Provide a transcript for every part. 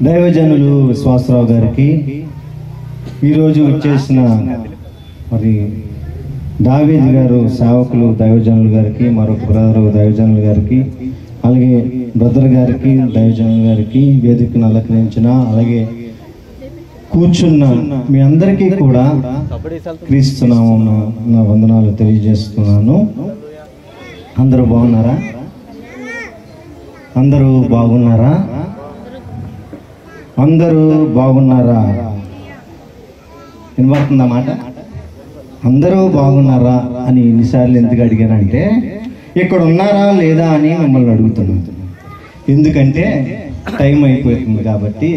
దైవజనులు విశ్వాసరావు గారికి, ఈరోజు వచ్చేసిన మరి దావీద్ గారు సేవకులు దైవజనులు గారికి, మరొక బ్రదర్ దైవజనులు గారికి, అలాగే బ్రదర్ గారికి, దైవజనులు గారికి, వేదికను అలంకరించిన అలాగే కూర్చున్న మీ అందరికీ కూడా క్రీస్తునామమున నా వందనాలు తెలియజేస్తున్నాను. అందరూ బాగున్నారా? అందరూ బాగున్నారా? అందరూ బాగున్నారా? వినబడుతుందా మాట? అందరూ బాగున్నారా అని ఎన్నిసార్లు ఎందుకు అడిగానంటే, ఇక్కడ ఉన్నారా లేదా అని మిమ్మల్ని అడుగుతున్నాను. ఎందుకంటే టైం అయిపోతుంది కాబట్టి,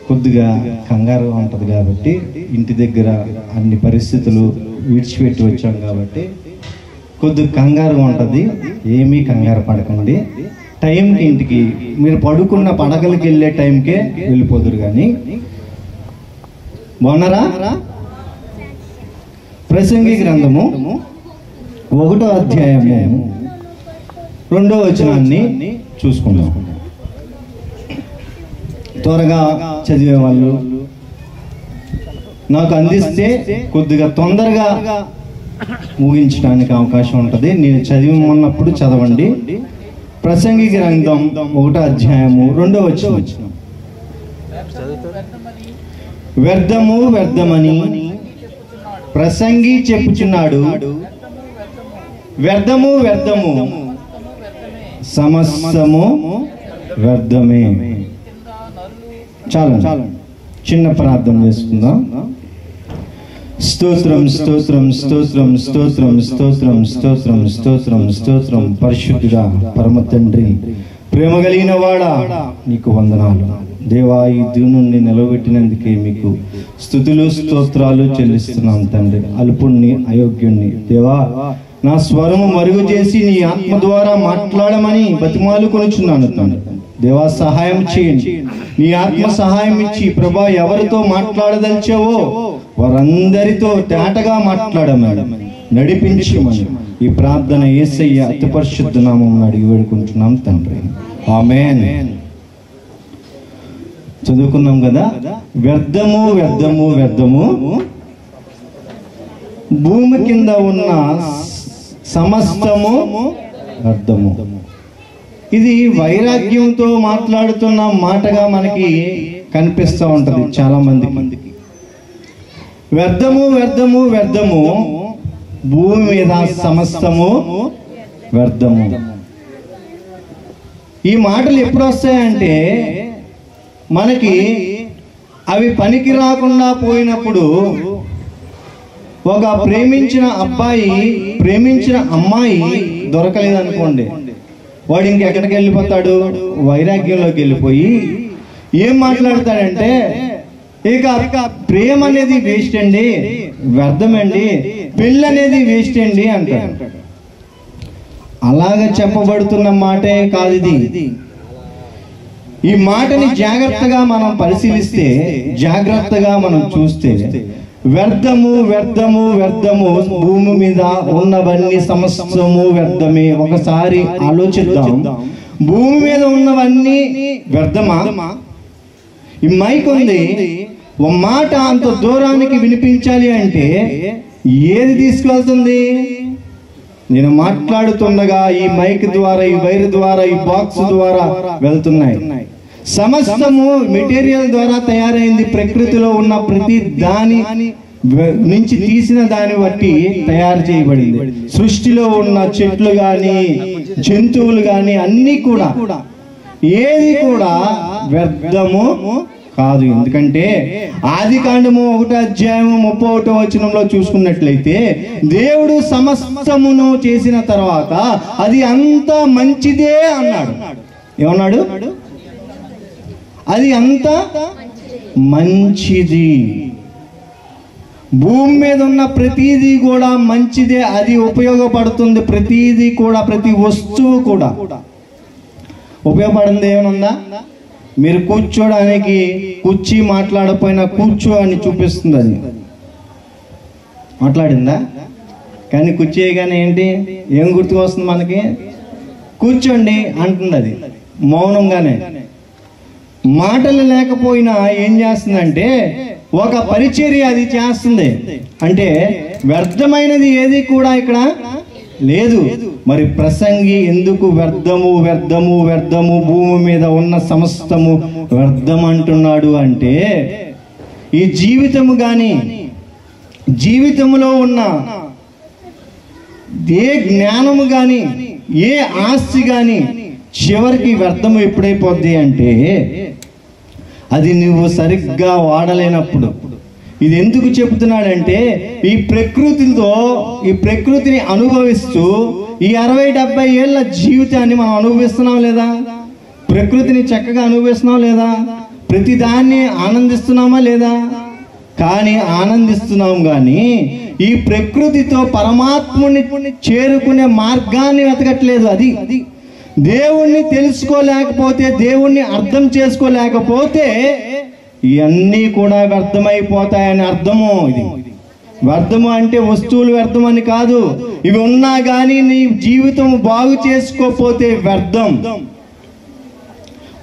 కొద్దిగా కంగారుగా ఉంటుంది కాబట్టి, ఇంటి దగ్గర అన్ని పరిస్థితులు విడిచిపెట్టి వచ్చాం కాబట్టి కొద్దిగా కంగారుగా ఉంటుంది. ఏమీ కంగారు పడకండి. టైంకి ఇంటికి మీరు పడుకున్న పడకలకి వెళ్ళే టైంకే వెళ్ళిపోదురు. కానీ బాగున్నారా? ప్రసంగి గ్రంథము 1వ అధ్యాయము 2వ వచనాన్ని చూసుకుందాం. త్వరగా చదివే వాళ్ళు నాకు అందిస్తే కొద్దిగా తొందరగా ముగించడానికి అవకాశం ఉంటుంది. నేను చదివమన్నప్పుడు చదవండి. ప్రసంగి గ్రంథం 1వ అధ్యాయము 2వ వచనం. వ్యర్థము వ్యర్థమని ప్రసంగి చెప్పుచున్నాడు, వ్యర్థము వ్యర్థము, సమస్తము వ్యర్థమే. చాలు చిన్న ప్రార్థన చేసుకుందాం. స్తోత్రం స్తోత్రం స్తోత్రం స్తోత్రం స్తోత్రం స్తోత్రం స్తోత్రం స్తోత్రం. పరిశుద్ధుడా, పరమ తండ్రి, ప్రేమ కలిగిన వాడా, నీకు వందనాలు దేవా. ఈ దీనుని నిలబెట్టినందుకే మీకు స్తుతులు స్తోత్రాలు చెల్లిస్తున్నాం తండ్రి. అల్పుణ్ణి, అయోగ్యుణ్ణి దేవా, నా స్వరము మరుగు చేసి నీ ఆత్మ ద్వారా మాట్లాడమని బతిమాలు కొనుచున్నాను తండ్రి. దేవా, సహాయం చేయండి. నీ ఆత్మ సహాయం ఇచ్చి ప్రభా, ఎవరితో మాట్లాడదలిచావో వారందరితో తేటగా మాట్లాడమని, నడిపించమని ఈ ప్రార్థన యేసయ్య అతి పరిశుద్ధ నామమున అడిగి వేడుకుంటున్నాం తండ్రి. ఆమేన్. చదువుకున్నాం కదా, వ్యర్థము వ్యర్థము వ్యర్థము, భూమి కింద ఉన్న సమస్తము వ్యర్థము. ఇది వైరాగ్యంతో మాట్లాడుతున్న మాటగా మనకి కనిపిస్తూ ఉంటుంది చాలా మందికి. వ్యర్థము వ్యర్థము వ్యర్థము, భూమి మీద సమస్తము వ్యర్థము. ఈ మాటలు ఎప్పుడు వస్తాయంటే, మనకి అవి పనికి రాకుండా పోయినప్పుడు, ఒక ప్రేమించిన అబ్బాయి ప్రేమించిన అమ్మాయి దొరకలేదనుకోండి, వాడు ఇంకెక్కడికి వెళ్ళిపోతాడు? వైరాగ్యంలోకి వెళ్ళిపోయి ఏం మాట్లాడతాడంటే, ఇక ప్రేమ అనేది వేస్ట్ అండి, వ్యర్థమండి, పెళ్ళి అనేది వేస్ట్ అండి అంటాడు. అలాగ చెప్పబడుతున్న మాటే కాదు ఇది. ఈ మాటని జాగ్రత్తగా మనం పరిశీలిస్తే, జాగ్రత్తగా మనం చూస్తే, వ్యర్థము వ్యర్థము వ్యర్థము, భూమి మీద ఉన్నవన్నీ సమస్తము వ్యర్థమే. ఒకసారి ఆలోచిద్దాం, భూమి మీద ఉన్నవన్నీ వ్యర్థమా? ఈ మైక్ ఉంది, ఒక మాట అంత దూరానికి వినిపించాలి అంటే ఏది తీసుకెళ్తుంది? నేను మాట్లాడుతుండగా ఈ మైక్ ద్వారా, ఈ వైర్ ద్వారా, ఈ బాక్స్ ద్వారా వెళ్తున్నాయి. సమస్తము మెటీరియల్ ద్వారా తయారైంది. ప్రకృతిలో ఉన్న ప్రతి దాని నుంచి తీసిన దాన్ని బట్టి తయారు చేయబడింది. సృష్టిలో ఉన్న చెట్లు గాని, జంతువులు గాని అన్ని కూడా, ఏది కూడా వ్యర్థము కాదు. ఎందుకంటే ఆదికాండము 1వ అధ్యాయము 31వ వచనంలో చూసుకున్నట్లయితే, దేవుడు సమస్తమును చేసిన తర్వాత అది అంత మంచిదే అన్నాడు. ఏమన్నాడు? అది అంత మంచిది. భూమి మీద ఉన్న ప్రతిదీ కూడా మంచిదే, అది ఉపయోగపడుతుంది. ప్రతిదీ కూడా, ప్రతి వస్తువు కూడా ఉపయోగపడింది. ఏమనుందా? మీరు కూర్చోడానికి కుర్చీ మాట్లాడపోయినా కూర్చో అని చూపిస్తుంది. అది మాట్లాడిందా? కానీ కుర్చీ కానీ ఏంటి, ఏం గుర్తుకు వస్తుంది మనకి? కూర్చోండి అంటుంది అది మౌనంగానే. మాటలు లేకపోయినా ఏం చేస్తుందంటే ఒక పరిచర్య అది చేస్తుంది. అంటే వ్యర్థమైనది ఏది కూడా ఇక్కడ లేదు. మరి ప్రసంగి ఎందుకు వ్యర్థము వ్యర్థము వ్యర్థము భూమి మీద ఉన్న సమస్తము వ్యర్థం అంటున్నాడు అంటే, ఈ జీవితము కానీ జీవితంలో ఉన్న ఏ జ్ఞానము కానీ ఏ ఆస్తి కానీ చివరికి వ్యర్థము ఎప్పుడైపోద్ది అంటే, అది నువ్వు సరిగ్గా వాడలేనప్పుడు. ఇది ఎందుకు చెబుతున్నాడంటే, ఈ ప్రకృతిని అనుభవిస్తూ ఈ 60-70 ఏళ్ళ జీవితాన్ని మనం అనుభవిస్తున్నాం లేదా? ప్రకృతిని చక్కగా అనుభవిస్తున్నాం లేదా? ప్రతిదాన్ని ఆనందిస్తున్నామా లేదా? కానీ ఆనందిస్తున్నాం, కానీ ఈ ప్రకృతితో పరమాత్ముని చేరుకునే మార్గాన్ని వెతకట్లేదు. అది దేవుణ్ణి తెలుసుకోలేకపోతే, దేవుణ్ణి అర్థం చేసుకోలేకపోతే ఇవన్నీ కూడా వ్యర్థమైపోతాయని అర్థము. ఇది వ్యర్థము అంటే వస్తువులు వ్యర్థం అని కాదు. ఇవి ఉన్నా కానీ నీ జీవితం బాగు చేసుకోకపోతే వ్యర్థం.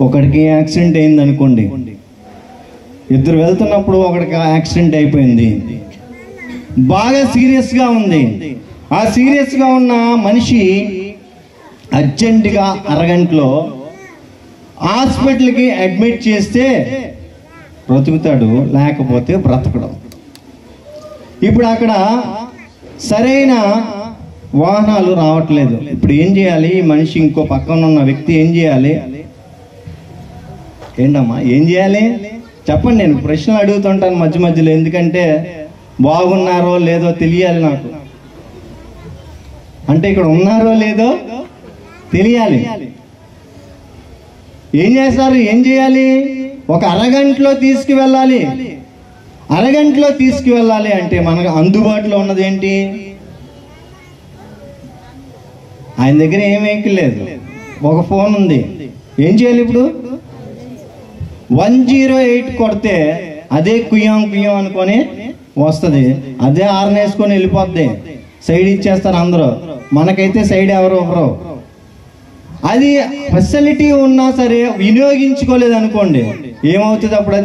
ఒకడికి యాక్సిడెంట్ అయింది అనుకోండి, ఇద్దరు వెళ్తున్నప్పుడు ఒకడికి యాక్సిడెంట్ అయిపోయింది, బాగా సీరియస్గా ఉంది. ఆ సీరియస్గా ఉన్న మనిషి అర్జెంటుగా అరగంటలో హాస్పిటల్కి అడ్మిట్ చేస్తే బ్రతుకుతాడు, లేకపోతే బ్రతకడం. ఇప్పుడు అక్కడ సరైన వాహనాలు రావట్లేదు. ఇప్పుడు ఏం చేయాలి? ఈ మనిషి ఇంకో పక్కన ఉన్న వ్యక్తి ఏం చేయాలి? ఏంటమ్మా ఏం చేయాలి చెప్పండి. నేను ప్రశ్నలు అడుగుతుంటాను మధ్య మధ్యలో, ఎందుకంటే బాగున్నారో లేదో తెలియాలి నాకు. అంటే ఇక్కడ ఉన్నారో లేదో తెలియాలి. ఏం చేస్తారు? ఏం చేయాలి? ఒక అరగంటలో తీసుకువెళ్ళాలి. అరగంటలో తీసుకువెళ్ళాలి అంటే మనకు అందుబాటులో ఉన్నది ఏంటి? ఆయన దగ్గర ఏం వెహికల్ లేదు, ఒక ఫోన్ ఉంది. ఏం చేయాలి ఇప్పుడు? 108 కొడితే అదే కుయ్యం కుయ్యం అనుకొని వస్తుంది, అదే హార్న్ వేసుకొని వెళ్ళిపోద్ది, సైడ్ ఇచ్చేస్తారు అందరూ. మనకైతే సైడ్ ఎవరు ఒకరు. అది ఫెసిలిటీ ఉన్నా సరే వినియోగించుకోలేదు అనుకోండి, ఏమవుతుంది అప్పుడు?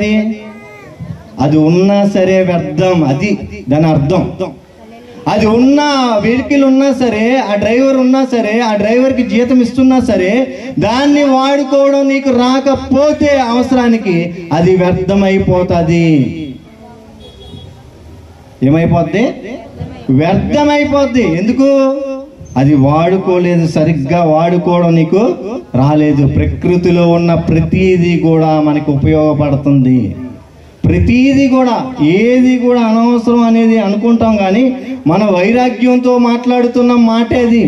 అది ఉన్నా సరే వ్యర్థం. అది దాని అర్థం. అది ఉన్న వెహికల్ ఉన్నా సరే, ఆ డ్రైవర్ ఉన్నా సరే, ఆ డ్రైవర్కి జీతం ఇస్తున్నా సరే, దాన్ని వాడుకోవడం నీకు రాకపోతే అవసరానికి అది వ్యర్థమైపోతుంది. ఏమైపోద్ది? వ్యర్థమైపోద్ది. ఎందుకు? అది వాడుకోలేదు, సరిగ్గా వాడుకోవడం నీకు రాలేదు. ప్రకృతిలో ఉన్న ప్రతీది కూడా మనకు ఉపయోగపడుతుంది. ప్రతీది కూడా, ఏది కూడా అనవసరం అనేది అనుకుంటాం, కానీ మన వైరాగ్యంతో మాట్లాడుతున్న మాటేది.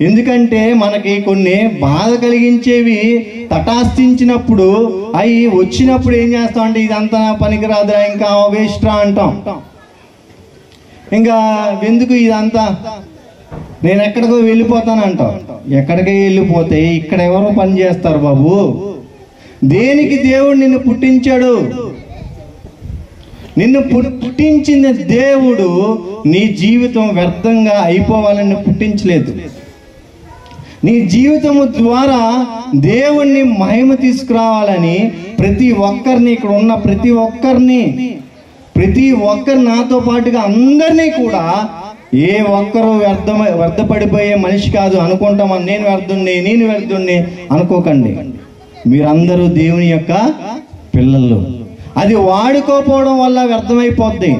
ఎందుకంటే మనకి కొన్ని బాధ కలిగించేవి తటాస్థించినప్పుడు, అవి వచ్చినప్పుడు ఏం చేస్తాం అంటే, ఇదంతా పనికిరాదురా, ఇంకా వేస్ట్రా అంటాం. ఇంకా ఎందుకు ఇదంతా, నేను ఎక్కడికో వెళ్ళిపోతాను అంటాం. ఎక్కడికి వెళ్ళిపోతే ఇక్కడ ఎవరో పని చేస్తారు బాబు? దేనికి దేవుడు నిన్ను పుట్టించాడు? నిన్ను పుట్టించిన దేవుడు నీ జీవితం వ్యర్థంగా అయిపోవాలని పుట్టించలేదు. నీ జీవితము ద్వారా దేవుణ్ణి మహిమ తీసుకురావాలని ప్రతి ఒక్కరిని, ఇక్కడ ఉన్న ప్రతి ఒక్కరు నాతో పాటుగా అందరినీ కూడా, ఏ ఒక్కరు వ్యర్థపడిపోయే మనిషి కాదు. అనుకుంటామని నేను వ్యర్థుణ్ణి అనుకోకండి. మీరందరూ దేవుని యొక్క పిల్లలు. అది వాడుకోపోవడం వల్ల వ్యర్థమైపోద్ది.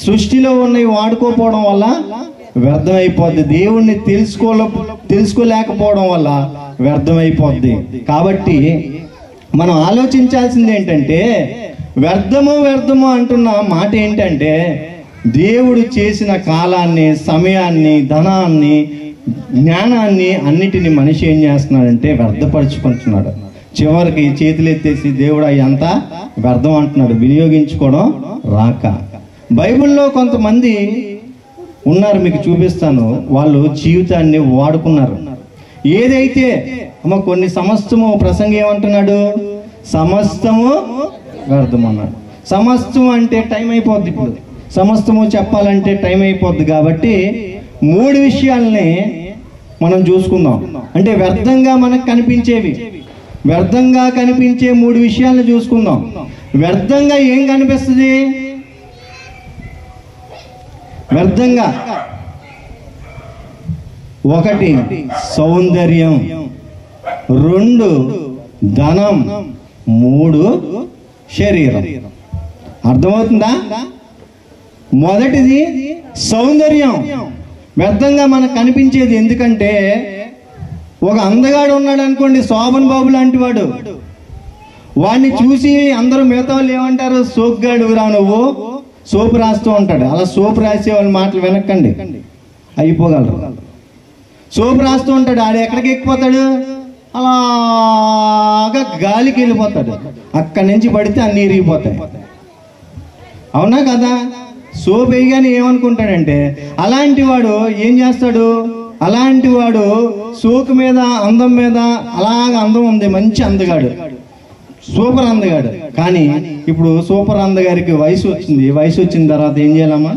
సృష్టిలో ఉన్నవి వాడుకోపోవడం వల్ల వ్యర్థమైపోద్ది. దేవుణ్ణి తెలుసుకోలేకపోవడం వల్ల వ్యర్థమైపోద్ది. కాబట్టి మనం ఆలోచించాల్సింది ఏంటంటే, వ్యర్థము అంటున్న మాట ఏంటంటే, దేవుడు చేసిన కాలాన్ని, సమయాన్ని, ధనాన్ని, జ్ఞానాన్ని అన్నిటిని మనిషి ఏం చేస్తున్నాడంటే వ్యర్థపరుచుకుంటున్నాడు. చివరికి చేతులు ఎత్తేసి దేవుడు అయ్యంతా వ్యర్థం అంటున్నాడు, వినియోగించుకోవడం రాక. బైబిల్లో కొంతమంది ఉన్నారు, మీకు చూపిస్తాను. వాళ్ళు జీవితాన్ని వాడుకున్నారు. ఏదైతే కొన్ని సమస్తము, ప్రసంగం ఏమంటున్నాడు? సమస్తము వ్యర్థం అన్నాడు. సమస్తం అంటే టైం అయిపోద్ది. ఇప్పుడు సమస్తము చెప్పాలంటే టైం అయిపోద్ది. కాబట్టి 3 విషయాల్ని మనం చూసుకుందాం. అంటే వ్యర్థంగా మనకు కనిపించేవి వ్యర్థంగా కనిపించే 3 విషయాలను చూసుకుందాం. వ్యర్థంగా ఏం కనిపిస్తుంది? వ్యర్థంగా 1 సౌందర్యం, 2 ధనం, 3 శరీరం. అర్థమవుతుందా? మొదటిది సౌందర్యం. వ్యర్థంగా మనకు కనిపించేది. ఎందుకంటే ఒక అందగాడు ఉన్నాడు అనుకోండి, శోభన్ బాబు లాంటి వాడు. వాడిని చూసి అందరూ మిగతా వాళ్ళు ఏమంటారు? సోగ్గాడు రా నువ్వు, సోపు రాస్తూ ఉంటాడు. అలా సోపు రాసే వాళ్ళ మాటలు వినక్కండి, అయిపోగలరు. సోపు రాస్తూ ఉంటాడు, ఆడు ఎక్కడికి ఎక్కిపోతాడు? అలాగా గాలికి వెళ్ళిపోతాడు. అక్కడి నుంచి పడితే అన్నీ ఇరిగిపోతాయి. అవునా కదా? సోపు వేయగానే ఏమనుకుంటాడంటే, అలాంటి వాడు ఏం చేస్తాడు? అలాంటి వాడు సోకు మీద, అందం మీద అలాగ అందం ఉంది, మంచి అందగాడు, సూపర్ అందగాడు. కానీ ఇప్పుడు సూపర్ అందగారికి వయసు వచ్చింది. వయసు వచ్చిన తర్వాత ఏం చేయాలమ్మా?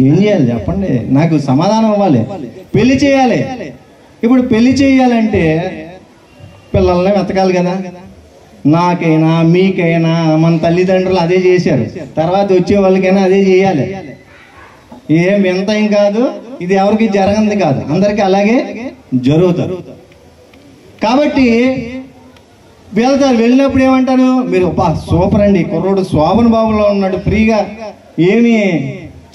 ఏం చేయాలి చెప్పండి? నాకు సమాధానం ఇవ్వాలి. పెళ్లి చేయాలి. ఇప్పుడు పెళ్లి చేయాలంటే పిల్లల్ని వెతకాలి కదా. నాకైనా మీకైనా మన తల్లిదండ్రులు అదే చేశారు, తర్వాత వచ్చే వాళ్ళకైనా అదే చేయాలి. ఏం వింత ఏం కాదు, ఇది ఎవరికి జరగంది కాదు, అందరికీ అలాగే జరుగుతారు. కాబట్టి వెళ్తారు. వెళ్ళినప్పుడు ఏమంటారు? మీరు సూపర్ అండి, కుర్రోడు శోభన్ బాబులో ఉన్నాడు, ఫ్రీగా ఏమి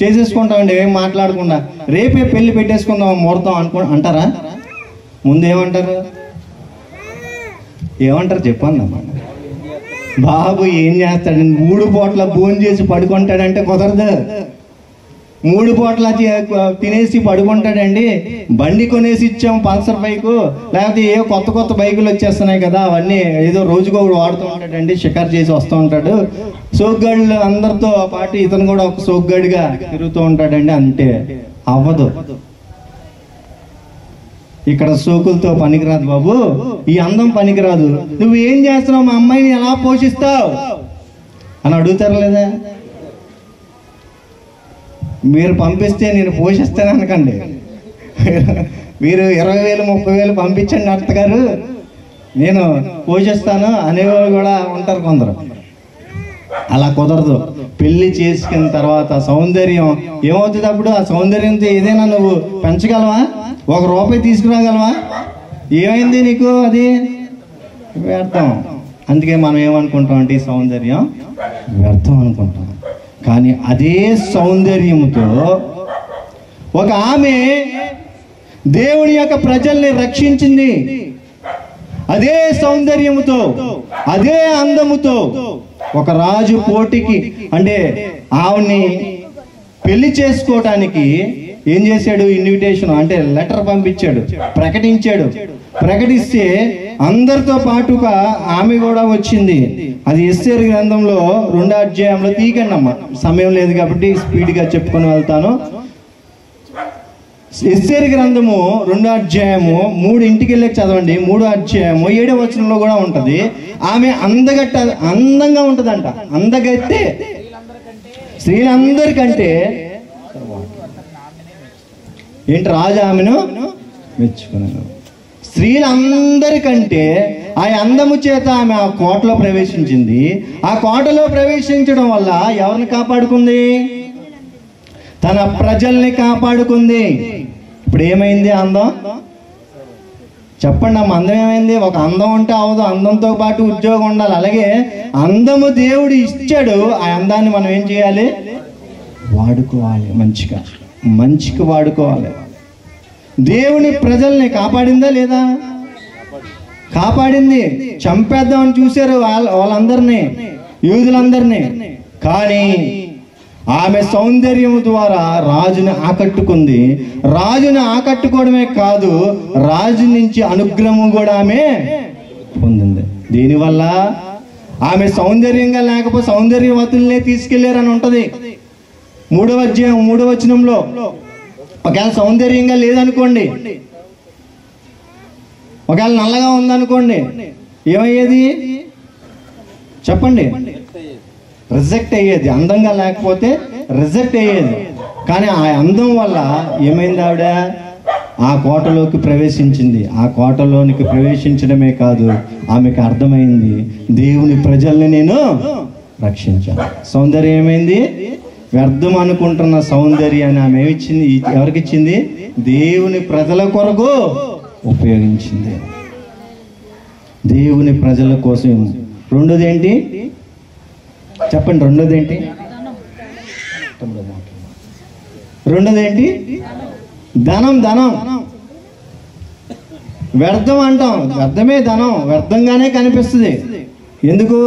చేసేసుకుంటామండి, ఏం మాట్లాడకుండా, రేపే పెళ్లి పెట్టేసుకుందాం ముహూర్తం అంటారా? ముందు ఏమంటారు? చెప్పండి. బాబు ఏం చేస్తాడు? 3 పూట్ల భోజనం చేసి పడుకుంటాడంటే కుదరదు. 3 పూట్ల తినేసి పడుకుంటాడండి. బండి కొనేసి ఇచ్చాం, పల్సర్ బైకు, లేకపోతే ఏ కొత్త బైకులు వచ్చేస్తున్నాయి కదా, అవన్నీ ఏదో రోజుకొకడు వాడుతూ ఉంటాడండి, షికారు చేసి వస్తూ ఉంటాడు. సోగ్గాడులు అందరితో పాటు ఇతను కూడా ఒక సోగ్గాడిగా తిరుగుతూ ఉంటాడండి. అంటే అవ్వదు. ఇక్కడ సోకులతో పనికిరాదు బాబు, ఈ అందం పనికిరాదు. నువ్వు ఏం చేస్తున్నావు? మా అమ్మాయిని ఎలా పోషిస్తావు అని అడుగుతారు లేదా? మీరు పంపిస్తే నేను పోషిస్తాను అనకండి. మీరు 20,000 30,000 పంపించండి అత్తగారు, నేను పోషిస్తాను అనేవాళ్ళు కూడా ఉంటారు కొందరు. అలా కుదరదు. పెళ్లి చేసుకున్న తర్వాత సౌందర్యం ఏమవుతుంది? అప్పుడు ఆ సౌందర్యంతో ఏదైనా నువ్వు పెంచగలవా? ₹1 తీసుకురాగలవా? ఏమైంది నీకు? అది వ్యర్థం. అందుకే మనం ఏమనుకుంటాం అంటే ఈ సౌందర్యం వ్యర్థం అనుకుంటాం. కానీ అదే సౌందర్యముతో ఒక ఆమె దేవుని యొక్క ప్రజల్ని రక్షించింది. అదే సౌందర్యముతో, అదే అందముతో ఒక రాజు పోటీకి, అంటే ఆవిడ్ని పెళ్లి చేసుకోవటానికి ఏం చేశాడు? ఇన్విటేషన్ అంటే లెటర్ పంపించాడు, ప్రకటించాడు. ప్రకటిస్తే అందరితో పాటుగా ఆమె కూడా వచ్చింది. అది ఎస్తేరు గ్రంథంలో 2వ అధ్యాయంలో తీయకండి అమ్మ, సమయం లేదు కాబట్టి స్పీడ్గా చెప్పుకొని వెళ్తాను. ఎస్తేరు గ్రంథము 2వ అధ్యాయము 3 ఇంటికి వెళ్ళి చదవండి. 3వ అధ్యాయము 7వ వచనంలో కూడా ఉంటది. ఆమె అందంగా ఉంటదంట. అందగత్తే స్త్రీలందరికంటే ఏంటి? రాజు ఆమెను మెచ్చుకున్నాను. స్త్రీలందరికంటే ఆ అందము చేత ఆమె ఆ కోటలో ప్రవేశించింది. ఆ కోటలో ప్రవేశించడం వల్ల ఎవరిని కాపాడుకుంది? తన ప్రజల్ని కాపాడుకుంది. ఇప్పుడు ఏమైంది? అందం చెప్పండి అమ్మ, అందం ఏమైంది? ఒక అందం ఉంటే అవదు, అందంతో పాటు ఉద్యోగం ఉండాలి. అలాగే అందము దేవుడు ఇచ్చాడు. ఆ అందాన్ని మనం ఏం చేయాలి? వాడుకోవాలి. మంచిగా వాడుకోవాలి. దేవుని ప్రజల్ని కాపాడిందా లేదా? కాపాడింది. చంపేద్దామని చూశారు వాళ్ళందరినీ, యూదులందరినీ. కానీ ఆమె సౌందర్యం ద్వారా రాజుని ఆకట్టుకుంది. రాజుని ఆకట్టుకోవడమే కాదు, రాజు నుంచి అనుగ్రహం కూడా ఆమె పొందింది. దీనివల్ల ఆమె సౌందర్యంగా లేకపోతే సౌందర్యవతుల్నే తీసుకెళ్లారని ఉంటది 3వ అధ్యాయం 3వ వచనంలో. ఒకవేళ సౌందర్యంగా లేదనుకోండి, ఒకవేళ నల్లగా ఉందనుకోండి, ఏమయ్యేది చెప్పండి? రిజెక్ట్ అయ్యేది. అందంగా లేకపోతే రిజెక్ట్ అయ్యేది. కానీ ఆ అందం వల్ల ఏమైంది? ఆవిడ ఆ కోటలోకి ప్రవేశించింది. ఆ కోటలోనికి ప్రవేశించడమే కాదు, ఆమెకు అర్థమైంది, దేవుని ప్రజల్ని నేను రక్షించాను. సౌందర్యం ఏమైంది? వ్యర్థం అనుకుంటున్న సౌందర్యాన్ని ఆమె ఏమిచ్చింది? ఎవరికి ఇచ్చింది? దేవుని ప్రజల కొరకు ఉపయోగించింది. దేవుని ప్రజల కోసం. రెండోది ఏంటి చెప్పండి? రెండోది ఏంటి? రెండోది ఏంటి? ధనం. ధనం వ్యర్థం అంటాం. వ్యర్థమే ధనం, వ్యర్థంగానే కనిపిస్తుంది. ఎందుకు?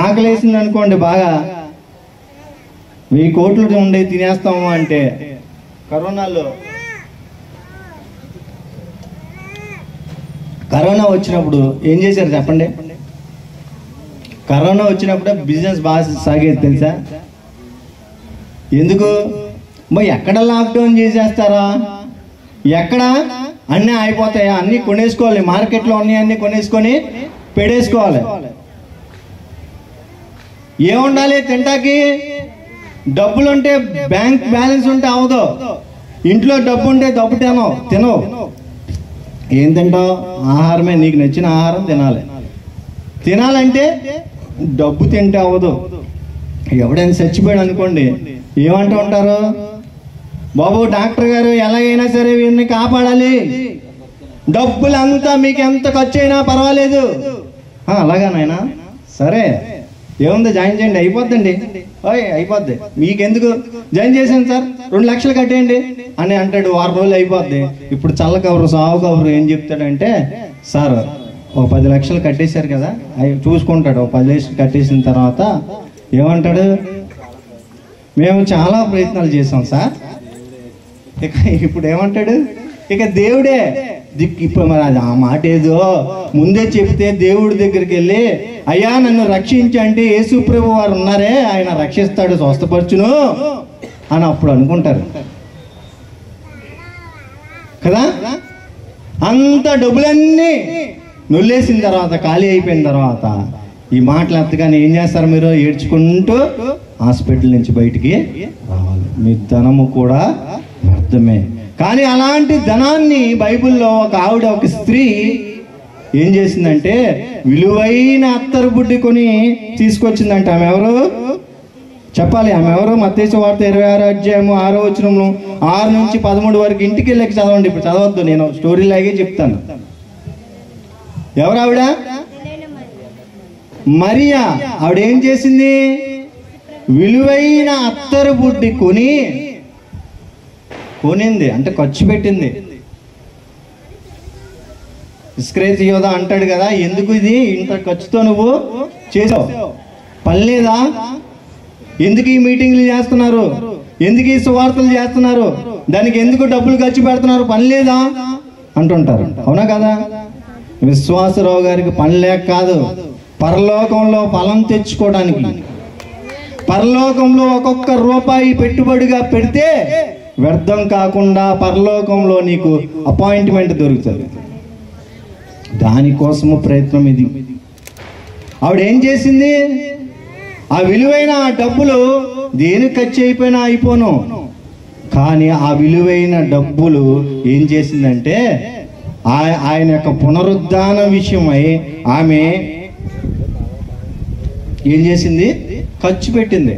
ఆకలేసింది అనుకోండి, బాగా 1000 కోట్లు ఉండే తినేస్తాము అంటే, కరోనా వచ్చినప్పుడు ఏం చేశారు చెప్పండి? కరోనా వచ్చినప్పుడు బిజినెస్ బాగా సాగేది తెలుసా? ఎందుకు? ఎక్కడ లాక్డౌన్ చేసేస్తారా? ఎక్కడ అన్నీ అయిపోతాయా? అన్నీ కొనేసుకోవాలి, మార్కెట్లో అన్నీ కొనేసుకొని పెడేసుకోవాలి. ఏముండాలి తింటాకి? డబ్బులుంటే, బ్యాంక్ బ్యాలెన్స్ ఉంటే అవదు. ఇంట్లో డబ్బు ఉంటే డబ్బు తినవు. ఏం తింటావు? ఆహారమే. నీకు నచ్చిన ఆహారం తినాలంటే డబ్బు తింటే అవ్వదు. ఎవడైనా చచ్చిపోయాడు అనుకోండి, ఏమంటూ ఉంటారు? బాబు డాక్టర్ గారు ఎలాగైనా సరే వీరిని కాపాడాలి, డబ్బులంతా మీకు ఎంత ఖర్చు అయినా పర్వాలేదు. అలాగా నాయనా, సరే ఏముంది జాయిన్ చేయండి, అయిపోద్దండి. అయిపోద్ది, మీకెందుకు జాయిన్ చేశాను సార్, 2 లక్షలు కట్టేయండి అని అంటాడు. 6 రోజులు అయిపోద్ది. ఇప్పుడు చల్ల కవరు సావు కవరు ఏం చెప్తాడంటే, సార్ ఒక 10 లక్షలు కట్టేశారు కదా, అవి చూసుకుంటాడు. 10 లక్షలు కట్టేసిన తర్వాత ఏమంటాడు? మేము చాలా ప్రయత్నాలు చేసాం సార్. ఇక ఇప్పుడు ఏమంటాడు? ఇక దేవుడే ఇప్పుడు మరి అది ఆ మాట ఏదో ముందే చెప్తే దేవుడి దగ్గరికి వెళ్ళి, అయ్యా నన్ను రక్షించంటే యేసు ప్రభు వారు ఉన్నారే, ఆయన రక్షిస్తాడు, స్వస్థపరచును అని అప్పుడు అనుకుంటారు కదా. అంత డబ్బులన్నీ నొల్లేసిన తర్వాత, ఖాళీ అయిపోయిన తర్వాత ఈ మాటలు ఎత్తగానే ఏం చేస్తారు? మీరు ఏడ్చుకుంటూ హాస్పిటల్ నుంచి బయటికి రావాలి. మీ ధనము కూడా వ్యర్థమే. కానీ అలాంటి ధనాన్ని బైబిల్లో ఒక స్త్రీ ఏం చేసిందంటే, విలువైన అత్తరు బుడ్డి కొని తీసుకొచ్చిందంట. ఆమె ఎవరు చెప్పాలి? ఆమె ఎవరు? మత్తయి సువార్త 26వ అధ్యాయము 6వ వచనంలో 6 నుంచి 13 వరకు ఇంటికి వెళ్ళి చదవండి. ఇప్పుడు చదవద్దు, నేను స్టోరీ లాగే చెప్తాను. ఎవరు ఆవిడ? మరియా. ఆవిడ ఏం చేసింది? విలువైన అత్తరు బుడ్డి కొనింది, అంటే ఖర్చు పెట్టింది. ఇస్కరియోతు యోధ అంటాడు కదా, ఎందుకు ఇది ఇంత ఖర్చుతో నువ్వు చేసావు? పని లేదా? ఎందుకు ఈ మీటింగ్లు చేస్తున్నారు? ఎందుకు ఈ సువార్తలు చేస్తున్నారు? దానికి ఎందుకు డబ్బులు ఖర్చు పెడుతున్నారు? పని లేదా అంటుంటారు. అవునా కదా? విశ్వాసరావు గారికి పని లేక కాదు, పరలోకంలో ఫలం తెచ్చుకోవడానికి. పరలోకంలో ఒక్కొక్క రూపాయి పెట్టుబడిగా పెడితే వ్యర్థం కాకుండా పరలోకంలో నీకు అపాయింట్మెంట్ దొరుకుతుంది. దానికోసము ప్రయత్నం ఇది. ఆవిడ ఏం చేసింది? ఆ విలువైన డబ్బులు దేనికి ఖర్చు అయిపోయినా అయిపోను, కానీ ఆ విలువైన డబ్బులు ఏం చేసిందంటే, ఆయన యొక్క పునరుద్ధాన విషయమై ఆమె ఏం చేసింది? ఖర్చు పెట్టింది.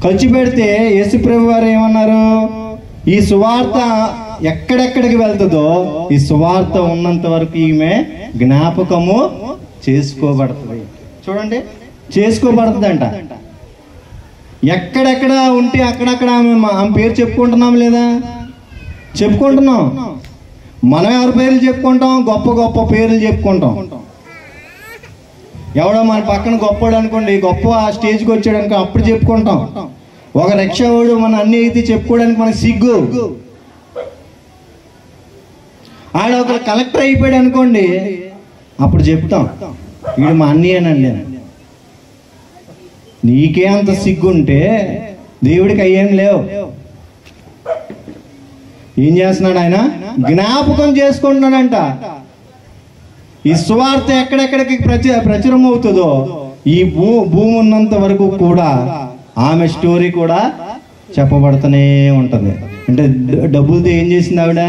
ఖర్చు పెడితే యేసుప్రభు వారు ఏమన్నారు? ఈ సువార్త ఎక్కడెక్కడికి వెళ్తుందో ఈ సువార్త ఉన్నంత వరకు ఈమె జ్ఞాపకము చేసుకోబడుతుంది. చూడండి, చేసుకోబడుతుందంట. ఎక్కడెక్కడ ఉంటే అక్కడక్కడ ఆమె పేరు చెప్పుకుంటున్నాం లేదా? చెప్పుకుంటున్నాం. మనం ఎవరి పేర్లు చెప్పుకుంటాం? గొప్ప గొప్ప పేర్లు చెప్పుకుంటాం. ఎవడో మన పక్కన గొప్పవాడు అనుకోండి, గొప్ప స్టేజ్కి వచ్చాడు అనుకో, అప్పుడు చెప్పుకుంటాం. ఒక రిక్షావాడు మన అన్ని అయితే చెప్పుకోవడానికి మనకు సిగ్గు. ఆడ ఒక కలెక్టర్ అయిపోయాడు అనుకోండి, అప్పుడు చెప్తాం, వీడు మా అన్నయ్యనండి. నీకే అంత సిగ్గుంటే దేవుడికి అయ్యేం లేవు. ఏం చేస్తున్నాడు ఆయన? జ్ఞాపకం చేసుకుంటున్నాడంట. ఈ సువార్త ఎక్కడెక్కడికి ప్రచురం అవుతుందో ఈ భూమి ఉన్నంత వరకు కూడా ఆమె స్టోరీ కూడా చెప్పబడుతూనే ఉంటుంది. అంటే డబ్బులతో ఏం చేసింది ఆవిడ?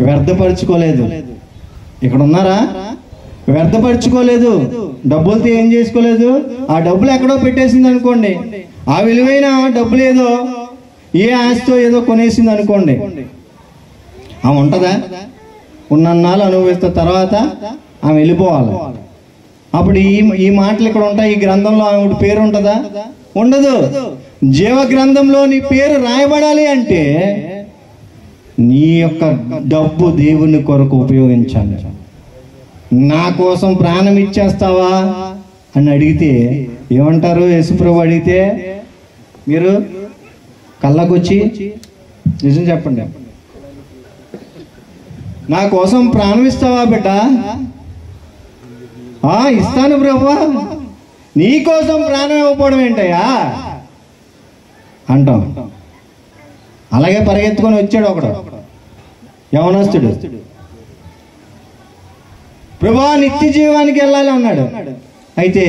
వ్యర్థపరుచుకోలేదు. ఇక్కడ ఉన్నారా? వ్యర్థపరుచుకోలేదు. డబ్బులతో ఏం చేసుకోలేదు. ఆ డబ్బులు ఎక్కడో పెట్టేసింది అనుకోండి, ఆ విలువైన డబ్బులు ఏదో ఏ ఆస్తితో ఏదో కొనేసింది అనుకోండి, ఆమె ఉంటుందా? ఉన్నన్నాళ్ళు అనుభవిస్తే తర్వాత ఆమె వెళ్ళిపోవాలి. అప్పుడు ఈ మాటలు ఇక్కడ ఉంటాయి. ఈ గ్రంథంలో ఆమె పేరు ఉంటుందా? ఉండదు. జీవ గ్రంథంలో నీ పేరు రాయబడాలి అంటే నీ యొక్క డబ్బు దేవుని కొరకు ఉపయోగించాలి. నా కోసం ప్రాణం ఇచ్చేస్తావా అని అడిగితే ఏమంటారు? యేసుప్రభు అడిగితే మీరు కళ్ళకొచ్చి నిజం చెప్పండి, నా కోసం ప్రాణం ఇస్తావా బిడ్డ? ఇస్తాను ప్రభువా. నీ కోసం ప్రాణం ఇవ్వకపోవడం ఏంటయ్యా అంటాం. అలాగే పరిగెత్తుకొని వచ్చాడు ఒకడు యవనస్తుడు. ప్రభువా నిత్య జీవానికి వెళ్ళాలి అన్నాడు. అయితే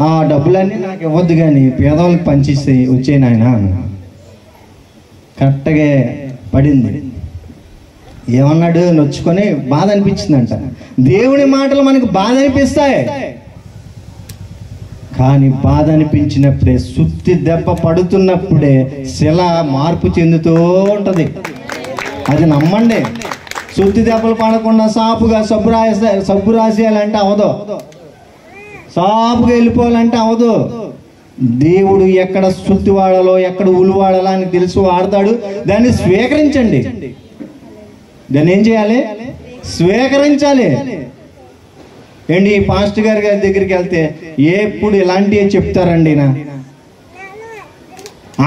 ఆ డబ్బులన్నీ నాకు ఇవ్వద్దు కానీ పేదవాళ్ళకి పంచిస్తే వచ్చే నాయన అన్నాడు. కరెక్ట్గా పడింది. ఏమన్నాడు? నొచ్చుకొని బాధ అనిపించిందంట. దేవుని మాటలు మనకు బాధ అనిపిస్తాయి, కానీ బాధ అనిపించినప్పుడే, సుత్తి దెబ్బ పడుతున్నప్పుడే శిల మార్పు చెందుతూ ఉంటుంది. అది నమ్మండి. సుత్తి దెబ్బలు పడకుండా సాపుగా సబ్బు రాసేయాలంటే అవదు, సాపుగా వెళ్ళిపోవాలంటే అవదు. దేవుడు ఎక్కడ సుత్తి వాడాలో ఎక్కడ ఉలు వాడాలో అని తెలుసు వాడతాడు. దాన్ని స్వీకరించండి. దాన్ని ఏం చేయాలి? స్వీకరించాలి. ఏంటి పాస్టర్ గారి దగ్గరికి వెళ్తే ఎప్పుడు ఇలాంటివి చెప్తారండి, నా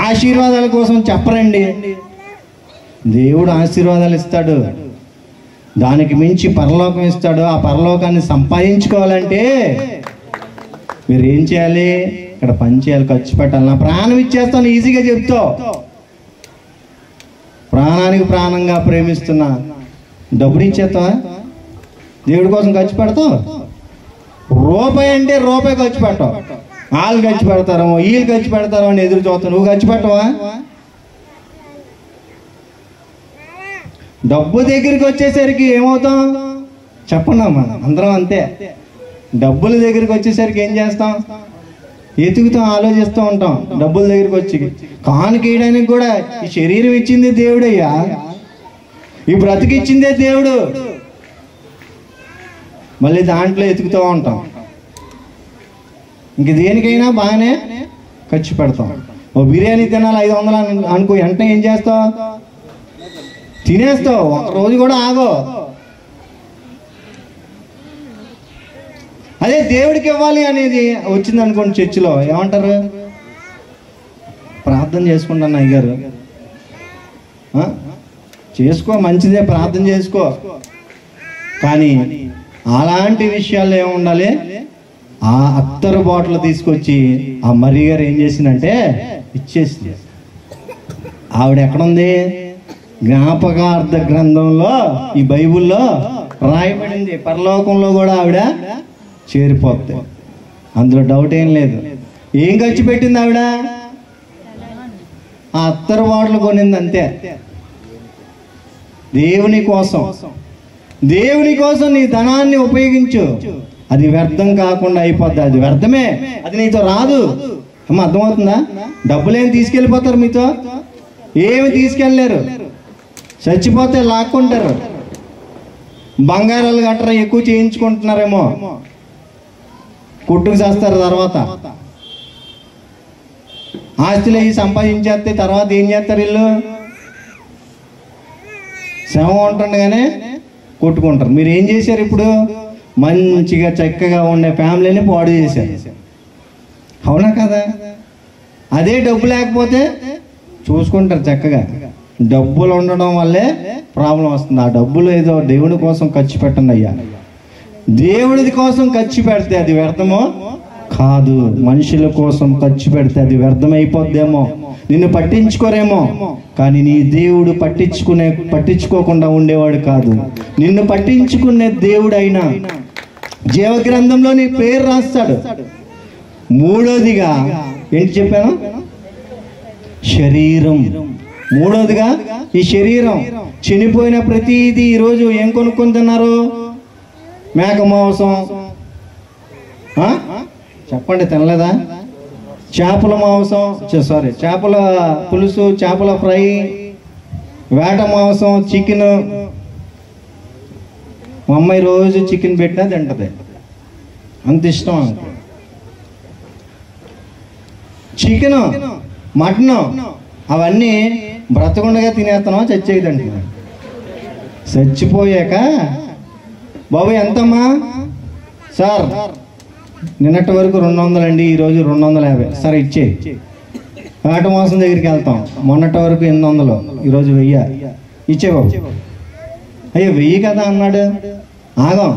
ఆశీర్వాదాల కోసం చెప్పరండి. దేవుడు ఆశీర్వాదాలు ఇస్తాడు, దానికి మించి పరలోకం ఇస్తాడు. ఆ పరలోకాన్ని సంపాదించుకోవాలంటే మీరు ఏం చేయాలి? ఇక్కడ పని చేయాలి, ఖర్చు పెట్టాలి. నా ప్రాణం ఇచ్చేస్తాను ఈజీగా చెప్తావు. ప్రాణానికి ప్రాణంగా ప్రేమిస్తున్నా డబ్బులు ఇచ్చేస్తావా? దేవుడి కోసం ఖర్చు పెడతావు? రూపాయి అంటే రూపాయి ఖర్చు పెట్టావు. వాళ్ళు ఖర్చు పెడతారేమో, వీళ్ళు ఖర్చు పెడతారో అని ఎదురు చూస్తావు. నువ్వు ఖర్చు పెట్టవా? డబ్బు దగ్గరికి వచ్చేసరికి ఏమవుతాం చెప్పండి అమ్మా, అందరం అంతే. డబ్బుల దగ్గరికి వచ్చేసరికి ఏం చేస్తాం? ఎతుకుతాం, ఆలోచిస్తూ ఉంటాం. డబ్బుల దగ్గరికి వచ్చి కానుకేయడానికి కూడా ఈ శరీరం ఇచ్చిందే దేవుడయ్యా, ఈ బ్రతికిచ్చిందే దేవుడు. మళ్ళీ దాంట్లో ఎతుకుతూ ఉంటాం. ఇంక దేనికైనా బాగానే ఖర్చు పెడతాం. ఓ బిర్యానీ తినాలి 500 అనుకో, వెంటనే ఏం చేస్తావు? తినేస్తావు. ఒక రోజు కూడా ఆగో. అదే దేవుడికి ఇవ్వాలి అనేది వచ్చింది అనుకోండి, చర్చిలో ఏమంటారు? ప్రార్థన చేసుకుంటాను అయ్యగారు. చేసుకో, మంచిదే, ప్రార్థన చేసుకో. కానీ అలాంటి విషయాల్లో ఏముండాలి? ఆ అత్తరు బాటిల్ తీసుకొచ్చి ఆ మర్రి గారు ఏం చేసిందంటే ఇచ్చేసింది. ఆవిడ ఎక్కడుంది? జ్ఞాపకార్థ గ్రంథంలో, ఈ బైబిల్లో రాయబడింది. పరలోకంలో కూడా ఆవిడ చేరిపోద్ది, అందులో డౌట్ ఏం లేదు. ఏం ఖర్చు పెట్టింది ఆవిడ? ఆ అత్తరు బాటిల్ కొనింది అంతే. దేవుని కోసం, దేవుని కోసం నీ ధనాన్ని ఉపయోగించు. అది వ్యర్థం కాకుండా అయిపోద్ది. అది వ్యర్థమే, అది నీతో రాదు. అమ్మ అర్థమవుతుందా? డబ్బులేం తీసుకెళ్ళిపోతారు, మీతో ఏమి తీసుకెళ్ళలేరు. చచ్చిపోతే లాక్కుంటారు. బంగారాలు గట్రా ఎక్కువ చేయించుకుంటున్నారేమో, కొట్టుకు చేస్తారు. తర్వాత ఆస్తులు అవి సంపాదించేస్తే తర్వాత ఏం చేస్తారు? వీళ్ళు శవం ఉంటుండగానే కొట్టుకుంటారు. మీరు ఏం చేశారు? ఇప్పుడు మంచిగా చక్కగా ఉండే ఫ్యామిలీని పాడు చేశారు, అవునా కదా? అదే డబ్బు లేకపోతే చూసుకుంటారు చక్కగా. డబ్బులు ఉండడం వల్లే ప్రాబ్లం వస్తుంది. ఆ డబ్బులు ఏదో దేవుడి కోసం ఖర్చు పెట్టండి అయ్యా. దేవుడి కోసం ఖర్చు పెడితే అది వ్యర్థమో కాదు. మనుషుల కోసం ఖర్చు పెడితే అది వ్యర్థమైపోద్దేమో, నిన్ను పట్టించుకోరేమో. కానీ నీ దేవుడు పట్టించుకోకుండా ఉండేవాడు కాదు. నిన్ను పట్టించుకునే దేవుడైనా జీవగ్రంథంలో నీ పేరు రాస్తాడు. మూడోదిగా ఏంటి చెప్పాను? శరీరం. మూడోదిగా ఈ శరీరం. చనిపోయిన ప్రతిదీ ఈరోజు ఏం కొనుక్కొని తిన్నారు? మేక మాంసం. చెప్పండి, తినలేదా? చేపల మాంసం, చేపల పులుసు, చేపల ఫ్రై, వేట మాంసం, చికెన్. మా అమ్మాయి రోజు చికెన్ పెట్టినా తింటది, అంత ఇష్టం. చికెన్, మటన్ అవన్నీ బ్రతకుండగా తినేస్తున్నాం, చచ్చేదండి. చచ్చిపోయాక బాబు ఎంతమ్మా సార్? నిన్నటి వరకు 200 అండి, ఈరోజు 250. సరే ఇచ్చే. వేట మాంసం దగ్గరికి వెళ్తాం, మొన్నటి వరకు 800, ఈరోజు 1000. ఇచ్చే బాబు. అయ్యో 1000 కదా అన్నాడు, ఆగం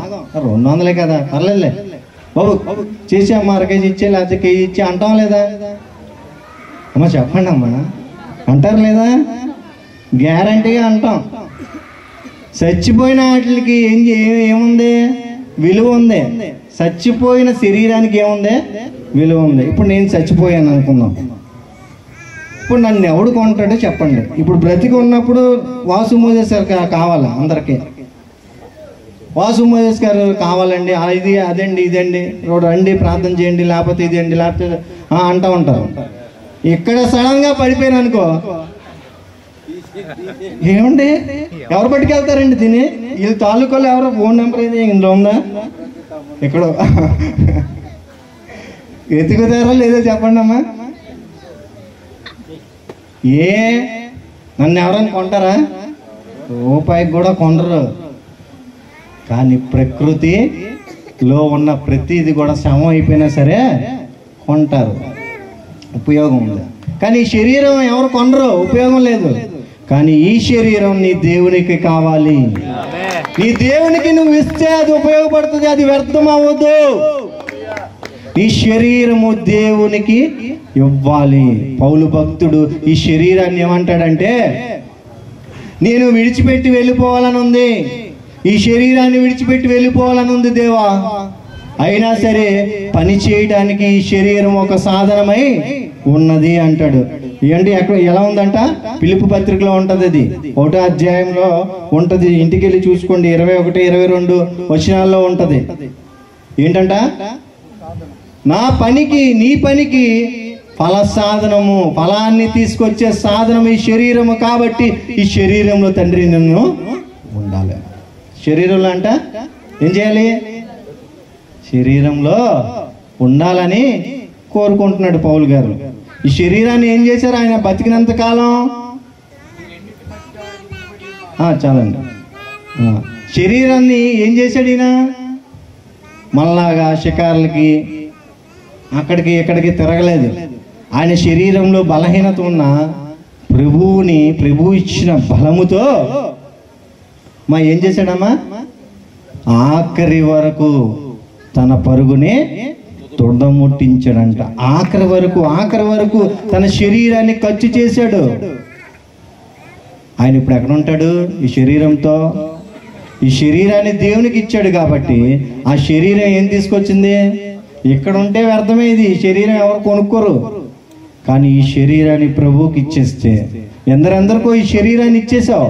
200 కదా, పర్లేదులే బాబు చేసామ్మా, 1/2 కేజీ ఇచ్చే, లేకపోతే కేజీ ఇచ్చే అంటాం లేదా? అమ్మ చెప్పండి అమ్మా, అంటారు లేదా? గ్యారంటీగా అంటాం. చచ్చిపోయిన వాటికి ఏముంది? విలువ ఉంది. చచ్చిపోయిన శరీరానికి ఏముంది? విలువ ఉంది. ఇప్పుడు నేను చచ్చిపోయాను అనుకుందాం, ఇప్పుడు నన్ను ఎవడు కొంటాడో చెప్పండి. ఇప్పుడు బ్రతికి ఉన్నప్పుడు వాసు మోజేస్ గారు కావాలా? అందరికీ వాసు మోజేస్ గారు కావాలండి, ఇది అదండి ఇదండి, రండి ప్రార్థన చేయండి, లేకపోతే ఇదండి, లేకపోతే అంటూ ఉంటారు. ఇక్కడ సడన్గా పడిపోయాను అనుకో, ఏమండి ఎవరు పట్టుకెళ్తారండి తిని? వీళ్ళు తాలూకాలో ఎవరో ఫోన్ నెంబర్ అయితే ఇందులో ఉందా? ఎక్కడో ఎత్తుకుతారో లేదో చెప్పండి అమ్మా. నన్ను ఎవరైనా కొంటారా? రూపాయికి కూడా కొనరు. కానీ ప్రకృతిలో ఉన్న ప్రతిది కూడా శవం అయిపోయినా సరే కొంటారు, ఉపయోగం ఉంది. కానీ ఈ శరీరం ఎవరు కొనరు, ఉపయోగం లేదు. కానీ ఈ శరీరం నీ దేవునికి కావాలి. నీ దేవునికి నువ్వు ఇస్తే అది ఉపయోగపడుతుంది, అది వ్యర్థం అవ్వదు. ఈ శరీరము దేవునికి ఇవ్వాలి. పౌలు భక్తుడు ఈ శరీరాన్ని ఏమంటాడంటే, నేను విడిచిపెట్టి వెళ్ళిపోవాలని ఉంది, ఈ శరీరాన్ని విడిచిపెట్టి వెళ్ళిపోవాలని ఉంది దేవా, అయినా సరే పని చేయడానికి ఈ శరీరం ఒక సాధనమై ఉన్నది అంటాడు. ఏంటి ఎక్కడ ఎలా ఉందంట? ఫిలిప్పీ పత్రికలో ఉంటుంది, అది 1వ అధ్యాయంలో ఉంటుంది. ఇంటికి వెళ్ళి చూసుకోండి, 21, 22 వచనాల్లో ఉంటుంది. ఏంటంట? నా పనికి నీ పనికి ఫల సాధనము, ఫలాన్ని తీసుకొచ్చే సాధనం ఈ శరీరము. కాబట్టి ఈ శరీరంలో తండ్రి నిన్ను ఉండాలి. శరీరంలో అంట ఏం చేయాలి? శరీరంలో ఉండాలని కోరుకుంటున్నాడు పౌలు గారు. ఈ శరీరాన్ని ఏం చేశారు ఆయన బతికినంత కాలం? చాలండి. శరీరాన్ని ఏం చేశాడు ఈయన? మనలాగా షికారులకి అక్కడికి ఇక్కడికి తిరగలేదు. ఆయన శరీరంలో బలహీనత ఉన్న ప్రభువు ఇచ్చిన బలముతో ఏం చేశాడమ్మా? ఆఖరి వరకు తన పరుగునే తొడముట్టించాడంట. ఆఖరి వరకు తన శరీరాన్ని ఖర్చు చేశాడు. ఆయన ఇప్పుడు ఎక్కడ ఉంటాడు? ఈ శరీరంతో. ఈ శరీరాన్ని దేవునికి ఇచ్చాడు కాబట్టి ఆ శరీరం ఏం తీసుకొచ్చింది? ఇక్కడ ఉంటే వ్యర్థమే. ఇది శరీరం ఎవరు కొనుక్కోరు. కానీ ఈ శరీరాన్ని ప్రభువుకి ఇచ్చేస్తే, ఎందరెందరికో ఈ శరీరాన్ని ఇచ్చేసావు,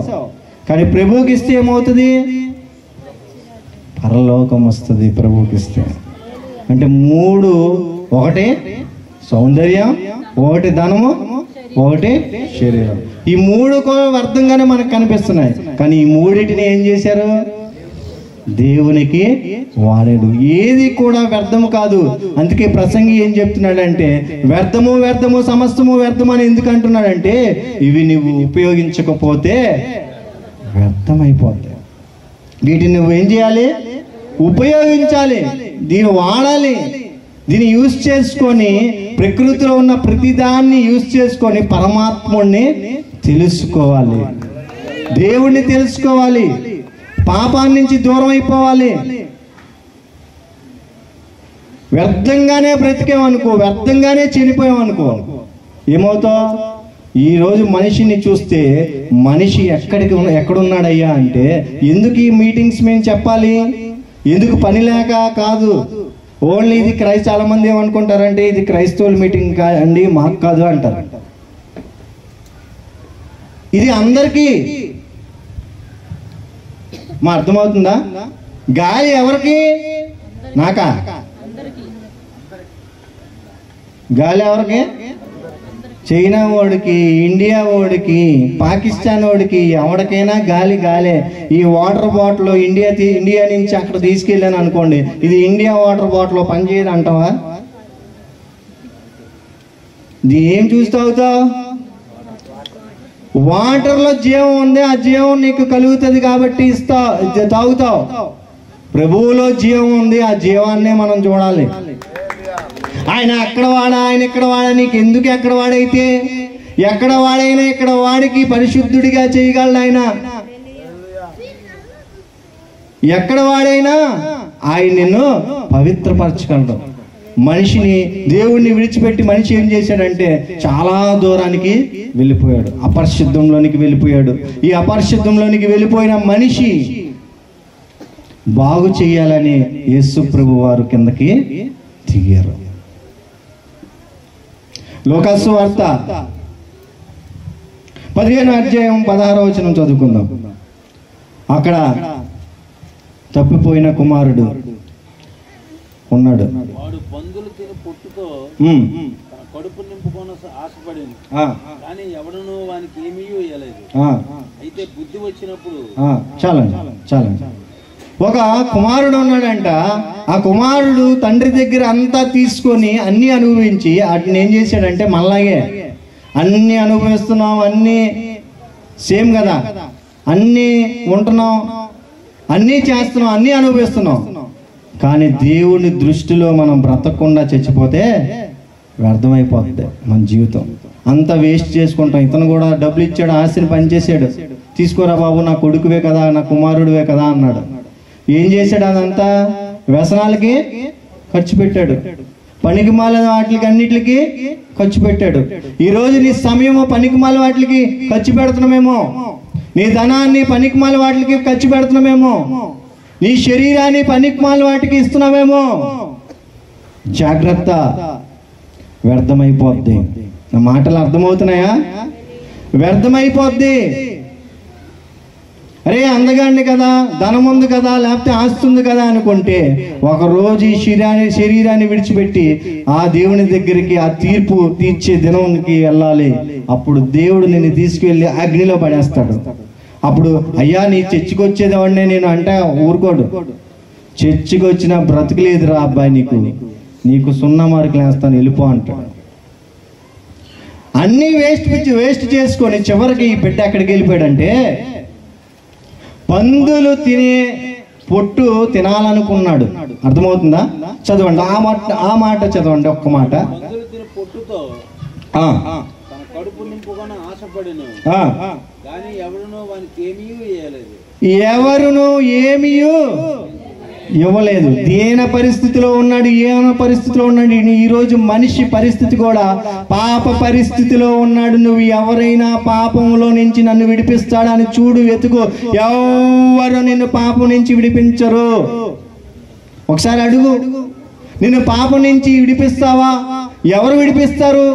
కానీ ప్రభువుకి ఇస్తే ఏమవుతుంది? పరలోకం వస్తుంది ప్రభువుకి ఇస్తే. అంటే 3, ఒకటి సౌందర్యం, ఒకటి ధనము, ఒకటి శరీరం. ఈ 3 కూడా వ్యర్థంగానే మనకు కనిపిస్తున్నాయి. కానీ ఈ 3టిని ఏం చేశారు? దేవునికి వాడాడు. ఏది కూడా వ్యర్థము కాదు. అందుకే ప్రసంగి ఏం చెప్తున్నాడంటే, వ్యర్థము సమస్తము వ్యర్థము అని ఎందుకు అంటున్నాడంటే, ఇవి నువ్వు ఉపయోగించకపోతే వ్యర్థమైపోతాయి. వీటిని నువ్వు ఏం చేయాలి? ఉపయోగించాలి, దీన్ని వాడాలి. దీన్ని యూజ్ చేసుకొని ప్రకృతిలో ఉన్న ప్రతిదాన్ని యూజ్ చేసుకొని పరమాత్ముడిని తెలుసుకోవాలి, దేవుణ్ణి తెలుసుకోవాలి, పాపాన్ని నుంచి దూరం అయిపోవాలి. వ్యర్థంగానే బ్రతికేమనుకో, వ్యర్థంగానే చనిపోయామనుకో, ఏమవుతావు? ఈరోజు మనిషిని చూస్తే మనిషి ఎక్కడున్నాడయ్యా అంటే, ఎందుకు ఈ మీటింగ్స్ మేము చెప్పాలి? ఎందుకు పని లేక కాదు. ఓన్లీ ఇది చాలా మంది ఏమనుకుంటారంటే, ఇది క్రైస్తవుల మీటింగ్ అండి, మాకు కాదు అంటారు. ఇది అందరికీ మా అర్థమవుతుందా? గాలి ఎవరికి? నాకా? గాలి ఎవరికి? చైనా వాడికి, ఇండియా వాడికి, పాకిస్తాన్ వాడికి, ఎవరికైనా గాలి గాలే. ఈ వాటర్ బాటిల్ ఇండియా నుంచి అక్కడ తీసుకెళ్ళాను అనుకోండి, ఇది ఇండియా వాటర్ బాటిల్ పనిచేయదు అంటావా? ఇది ఏం చూసి తాగుతావు? వాటర్లో జీవం ఉంది, ఆ జీవం నీకు కలుగుతుంది కాబట్టి తాగుతావు. ప్రభువులో జీవం ఉంది, ఆ జీవాన్నే మనం చూడాలి. ఆయన అక్కడ వాడా, ఆయన ఇక్కడ వాడా, నీకు ఎందుకు ఎక్కడ వాడైతే? ఎక్కడ వాడైనా ఇక్కడ వాడికి పరిశుద్ధుడిగా చేయగలడు ఆయన. ఎక్కడ వాడైనా ఆయన నిన్ను పవిత్రపరచగలడు. మనిషిని, దేవుణ్ణి విడిచిపెట్టి మనిషి ఏం చేశాడంటే చాలా దూరానికి వెళ్ళిపోయాడు, అపరిశుద్ధంలోనికి వెళ్ళిపోయాడు. ఈ అపరిశుద్ధంలోనికి వెళ్ళిపోయిన మనిషి బాగు చేయాలని యేసు ప్రభు వారు కిందకి దిగారు. లోకాసు వార్త 15వ అధ్యాయం 16వ వచనం చదువుకుందాం. అక్కడ తప్పిపోయిన కుమారుడు ఉన్నాడు. వాడు పందులు తిని పొట్టుతో కడుపు నింపుకొని ఆశపడింది, కానీ ఎవడను వానికి ఏమీ ఇయ్యలేదు. అయితే బుద్ధి వచ్చినప్పుడు చాలండి. ఒక కుమారుడు ఉన్నాడంట. ఆ కుమారుడు తండ్రి దగ్గర అంతా తీసుకొని అన్ని అనుభవించి వాటిని ఏం చేశాడంటే, మనలాగే అన్ని అనుభవిస్తున్నాం, అన్నీ సేమ్ కదా, అన్నీ ఉంటున్నాం, అన్నీ చేస్తున్నాం, అన్నీ అనుభవిస్తున్నాం. కానీ దేవుని దృష్టిలో మనం బ్రతకకుండా చచ్చిపోతే వ్యర్థమైపోతుంది మన జీవితం. అంతా వేస్ట్ చేసుకుంటాం. ఇతను కూడా డబ్బులు ఇచ్చాడు, ఆస్తిని పనిచేసాడు, తీసుకోరా బాబు, నా కొడుకువే కదా, నా కుమారుడివే కదా అన్నాడు. ఏం చేశాడు? అదంతా వ్యసనాలకి ఖర్చు పెట్టాడు, పనికిమాల వాటికి అన్నిటికి ఖర్చు పెట్టాడు. ఈరోజు నీ సమయము పనికిమాల వాటికి ఖర్చు పెడుతున్నామేమో, నీ ధనాన్ని పనికిమాల వాటికి ఖర్చు పెడుతున్నామేమో, నీ శరీరాన్ని పనికిమాల వాటికి ఇస్తున్నామేమో. జాగ్రత్త, వ్యర్థమైపోద్ది. నా మాటలు అర్థమవుతున్నాయా? వ్యర్థమైపోద్ది. అరే అందగాండి కదా, ధనం ఉంది కదా, లేకపోతే ఆస్తి ఉంది కదా అనుకుంటే ఒకరోజు ఈ శరీరాన్ని విడిచిపెట్టి ఆ దేవుని దగ్గరికి, ఆ తీర్పు తీర్చే దినానికి వెళ్ళాలి. అప్పుడు దేవుడు నిన్ను తీసుకువెళ్ళి అగ్నిలో పడేస్తాడు. అప్పుడు అయ్యా నీ చర్చికి వచ్చేదేవాడినే నేను అంటే ఊరుకోడు. చర్చికి వచ్చిన బ్రతకలేదురా అబ్బాయి, నీకు 0 మార్కులు వేస్తాను, వెళ్ళిపో అంటాడు. అన్నీ వేస్ట్ చేసుకొని చివరికి ఈ బిడ్డ ఎక్కడికి వెళ్ళిపోయాడంటే, పందులు తినే పొట్టు తినాలనుకున్నాడు. అర్థమవుతుందా? చదవండి ఆ మాట చదవండి, ఒక్క మాట. పందులు తిని పొట్టుతో తన కడుపు నింపుకొని ఆశపడిను, కానీ ఎవరునూ వానికి ఏమీ ఇయ్యలేదు. ఎవరును ఏమీ ఇవ్వలేదు. దేన పరిస్థితిలో ఉన్నాడు, ఏమైనా పరిస్థితిలో ఉన్నాడు. ఈరోజు మనిషి పరిస్థితి కూడా పాప పరిస్థితిలో ఉన్నాడు. నువ్వు ఎవరైనా పాపంలో నుంచి నన్ను విడిపిస్తాడని చూడు, వెతుకు. ఎవరు నిన్ను పాపం నుంచి విడిపించరు. ఒకసారి అడుగు, నిన్ను పాపం నుంచి విడిపిస్తావా? ఎవరు విడిపిస్తారు?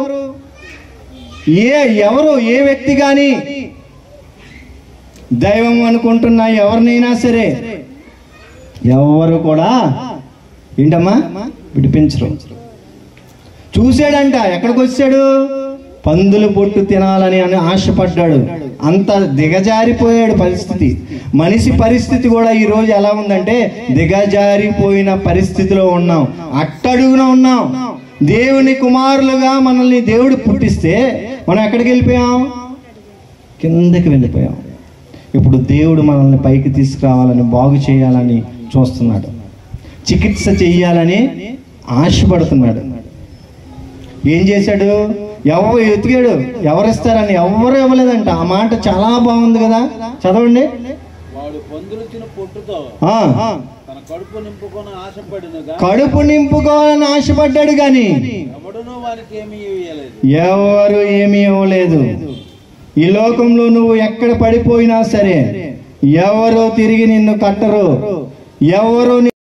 ఎవరు? ఏ వ్యక్తి కానీ దైవం అనుకుంటున్నా ఎవరినైనా సరే ఎవరు కూడా ఏంటమ్మా విడిపించరు. చూశాడంట, ఎక్కడికి వచ్చాడు? పందుల పొట్టు తినాలని ఆశపడ్డాడు. అంత దిగజారిపోయాడు పరిస్థితి. మనిషి పరిస్థితి కూడా ఈరోజు ఎలా ఉందంటే దిగజారిపోయిన పరిస్థితిలో ఉన్నాం, అట్టడుగున ఉన్నాం. దేవుని కుమారులుగా మనల్ని దేవుడు పుట్టిస్తే మనం ఎక్కడికి వెళ్ళిపోయాం? కిందకి వెళ్ళిపోయాం. ఇప్పుడు దేవుడు మనల్ని పైకి తీసుకురావాలని, బాగు చేయాలని చూస్తున్నాడు, చికిత్స చెయ్యాలని ఆశపడుతున్నాడు. ఏం చేశాడు? ఎవరు ఎతికాడు, ఎవరిస్తారని ఎవరు ఇవ్వలేదంట. ఆ మాట చాలా బాగుంది కదా, చదవండి. వాడు పందులు తిన పొట్టుతో తన కడుపు నింపుకొని ఆశపడిను, కడుపు నింపుకోవాలని ఆశపడ్డాడు, కానీ ఎవడునూ వానికి ఏమీ ఇయ్యలేదు. ఎవరు ఏమీ ఇవ్వలేదు. ఈ లోకంలో నువ్వు ఎక్కడ పడిపోయినా సరే ఎవరు తిరిగి నిన్ను కట్టరు, ఎవరు